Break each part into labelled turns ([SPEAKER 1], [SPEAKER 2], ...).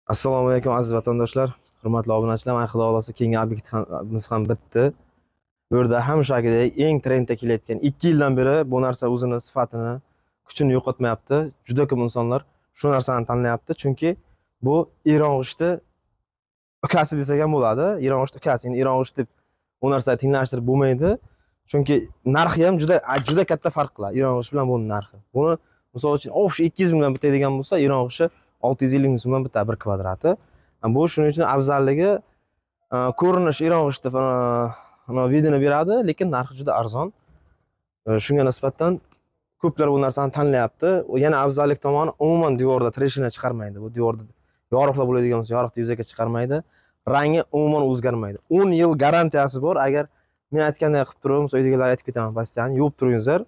[SPEAKER 1] Assalomu alaykum aziz vatandoshlar, hurmatli obunachilar. Mana xudo xolasa keyingi obyektimiz ham bitdi. Bu yerda hamshagidek eng trendda kelayotgan 2 yildan beri bu narsa o'zini sifatini, kuchini yo'qotmayapti. Juda ko'p insonlar shu narsani tanlayapti, chunki bu Eron g'ishti ukasi desak ham bo'ladi. Eron g'ishti ukasi, endi Eron g'ishti deb bu narsani tenglashtirib bo'lmaydi. Chunki narxi ham juda katta farq qiladi Eron g'ishti bilan bu narxi. Buni misol uchun, shu 200 mingdan bitadigan bo'lsa, Eron g'ishti 650 ming so'mdan bitta 1 kvadrati. Bu shuning uchun afzalligi ko'rinish Eron g'ishti videoni beradi, lekin narxi juda arzon. Shunga nisbatan ko'plar bu narsani tanlayapti. Yana afzallik tomoni umuman devorda treshina chiqarmaydi. Bu devorda yoriqlar bo'ladigan bo'lsa, yoriqni yuzaga chiqarmaydi. Rangi umuman o'zgarmaydi. 10 yil garantiyasi bor. Agar men aytganday qilib turib, uydagilarga aytib ketaman, pastdan yuvib turingizlar.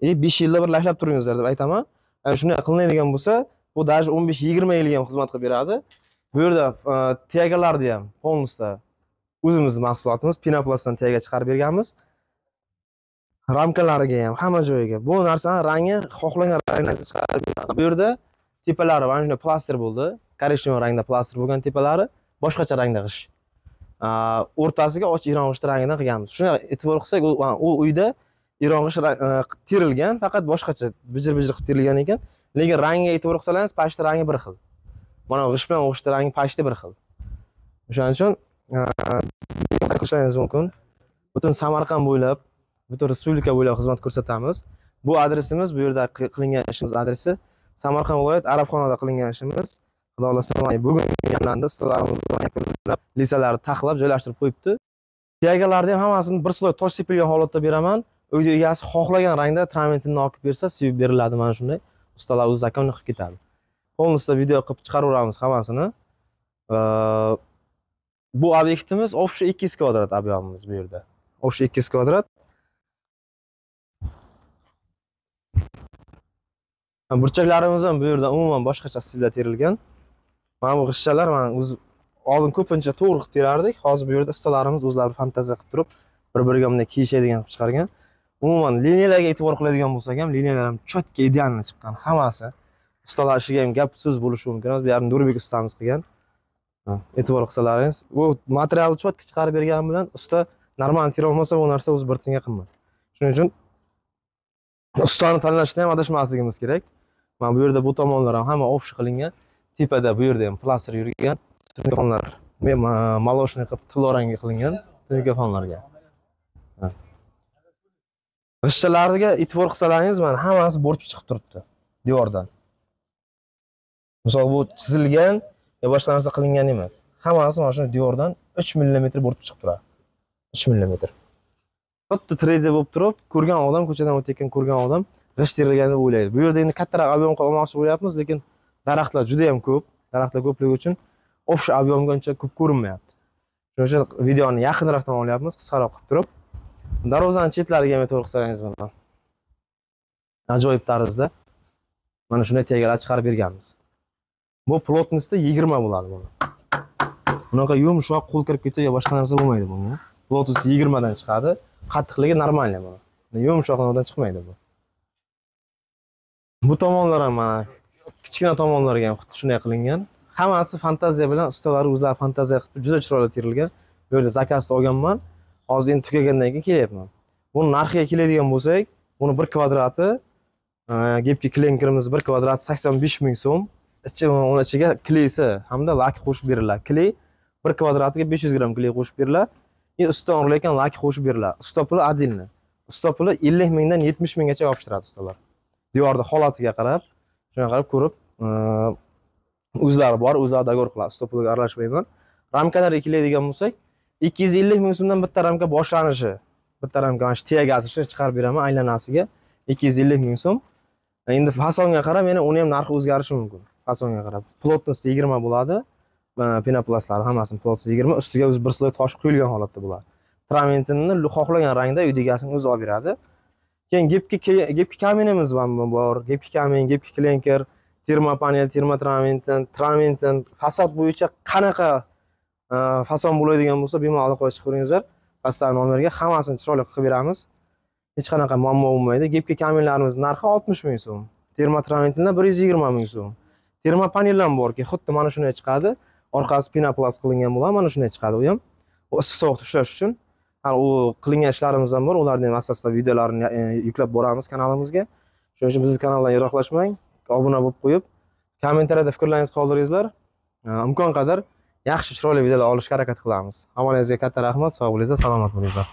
[SPEAKER 1] 5 yilda bir lashlab turingizlar deb aytaman. Shunday qilinadigan bo'lsa, bu даже 15-20 yilga ham xizmat qilib beradi. Bu yerda tegalarni ham polностью o'zimizning mahsulotimiz Pinoplastdan tega chiqarib berganmiz. Ramkalariga ham, hamma joyiga. Bu narsaning rangi xohlagan rangda chiqarib beradi. Bu yerda tepalari mana shunday plaster bo'ldi. Koreshnevoy rangda plaster bo'lgan tepalari, boshqacha rangda g'ish. O'rtasiga och Eron g'ishti rangidan qilganmiz. Shunga e'tibor qilsak, u uyda Eron g'ishti terilgan, faqat boshqacha bijir-bijir qilib terilgan ekan. Lekin rangiga e'tibor qilsangiz, pashti rangi bir xil. Mana g'isht bilan g'ishti rangi pashti bir xil. O'shaning uchun qilishingiz mumkin. Butun Samarqand bo'ylab, butun respublika bo'ylab xizmat ko'rsatamiz. Bu adresimiz, bu yerda qilingan ishimiz adresi Samarqand viloyat Arabxonada qilingan ishimiz. Xudo xolasa bugun yanada ustolarimiz lisalarni taxlab joylashtirib qo'yibdi. Tegalarni ham hammasini bir sloy tosh sepilgan holatda beraman. Uyda egasi xohlagan rangda tramentini olib bersa, sevib beriladi mana shunday. Ustalar o'z zakonini qilib ketadi. Polностью video qilib chiqaraveramiz hammasini. Bu obyektimiz общий 200 kvadrat объемimiz bu yerda. Общий 200 kvadrat. Burchaklarimiz ham bu yerda umuman boshqacha stilda terilgan. Mana bu g'ishchalar mana o'z oldin ko'pincha to'g'ri qilib terardik. Hozir bu yerda ustalarimiz o'zlari fantaziya qilib turib, bir-biriga bunday kiyishadigan qilib chiqargan. Umuman liniyalarga e'tibor qiladigan bo'lsak ham, liniyalar ham cho'tka idealni chiqqan hammasi. Ustalar ishiga ham gap so'z bo'lishi mumkin. Bu yerni Nurbek ustamiz qilgan. E'tibor qilsalaringiz, bu materialni cho'tka chiqarib bergani bilan usta normal tera olmasa, bu narsa o'z bir tiyinga qimmat. Shuning uchun ustani tanlashda ham adashmasligimiz kerak. Mana bu yerda bu tomonlar ham hamma общий qilingan. Tepada bu yerda ham plaster yurgan. Telefonlar maloshni qilib tiloranga qilingan telefonlarga. G'ishchalarga e'tibor qilsalaringiz, mana hammasi bo'rtib chiqib turibdi devordan. Misol bu chizilgan yo boshqa narsa qilingan emas. Hammasi mana shu devordan 3 mm bo'rtib chiqib turadi. 3 mm. Xuddi 3D bo'lib turib, ko'rgan odam, ko'chadan o'tayotgan ko'rgan odam g'isht terilgan deb o'ylaydi. Bu yerda endi kattaroq ob'yom qilmoqchi bo'lyapmiz, lekin daraxtlar juda ham ko'p. Daraxtlar ko'pligi uchun общий ob'yomga uncha ko'p ko'rinmayapti. Shuning uchun videoni yaqinroqdan olyapmiz, qisqaroq qilib turib. Darvozaning chetlariga ham e'tibor qilsangiz mana. Ajoyib tarzda mana shunday tegalar chiqarib berganmiz. Bu plotностьda 20 bo'ladi buni. Bunaqa yumshoq qo'l kirib ketadi yo boshqa narsa bo'lmaydi bunga. Plotностьda 20 dan chiqadi. Qattiqligi normalniy buni. Yumshoqdan chiqmaydi bu. Bu tomonlar ham mana kichkina tomonlarga ham xuddi shunday qilingan. Hammasi fantaziya bilan ustalar o'zlari fantaziya qilib juda chiroyli terilgan. Bu yerda zakazni olganman. Hozir endi tugagandan keyin kelyapman. Buni narxiga keladigan bo'lsak, buni 1 kvadrati gepki klinkerimiz 1 kvadrati 85 ming so'm. Uni ichiga kleysi hamda lak qo'shib beriladi. Kley 1 kvadratiga 500 gram kley qo'shib beriladi. Usta o'rlayotgan lak qo'shib beriladi. Usta puli отдельно. Usta puli 50 mingdan 70 minggacha yopishtiradi ustalar. Devorda holatiga qarab, shunga qarab ko'rib, o'zlari bor, o'zlari dagor qiladi. Usta puliga aralashmayman. Ramkalar keladigan bo'lsak, 250 ming so'mdan bitta ramka boshlanishi. Bitta ramka mana shu tegasini chiqarib beraman aylanasiga 250 ming so'm. Endi fasonga qarab, meni uni ham narxi o'zgarishi mumkin. Fasonga qarab. Plotностьda 20 bo'ladi. Pinoplastlar hammasini plotностьda 20, ustiga o'z bir sloy tosh quyilgan holatda bo'ladi. Tramentini xohlagan rangda uydagisini o'zi olib beradi. Keyin gepki kaminimiz ham bor. Gepki kamin, gepki klinker, termopanel, tramentin, fasad bo'yicha qanaqa fason bo'ladigan bo'lsa, bemalol aloqaga chiqaveringizlar. Pastdagi nomerga hammasini chiroyli qilib beramiz. Hech qanaqa muammo bo'lmaydi. Gepki kaminlarimiz narxi 60 ming so'm. Termotraventindan 120 ming so'm. termopanel ham borki, xuddi mana shunday chiqadi. Orqasi pinoplast qilingan bo'ladi, mana shunday chiqadi u ham. U issiq sovuqda ushlash uchun. Hali u qilingan ishlarimiz ham bor. Ularni ham asosda videolarini yuklab boramiz kanalimizga. Shuning uchun bizning kanaldan yiroqlashmang, obuna bo'lib qo'yib, kommentariyada fikrlaringizni qoldiringizlar. Imkon qadar yaxshi chiroyli videolar olishga harakat qilamiz. Hammangizga katta rahmat, sog' bo'linglar, salomat bo'linglar.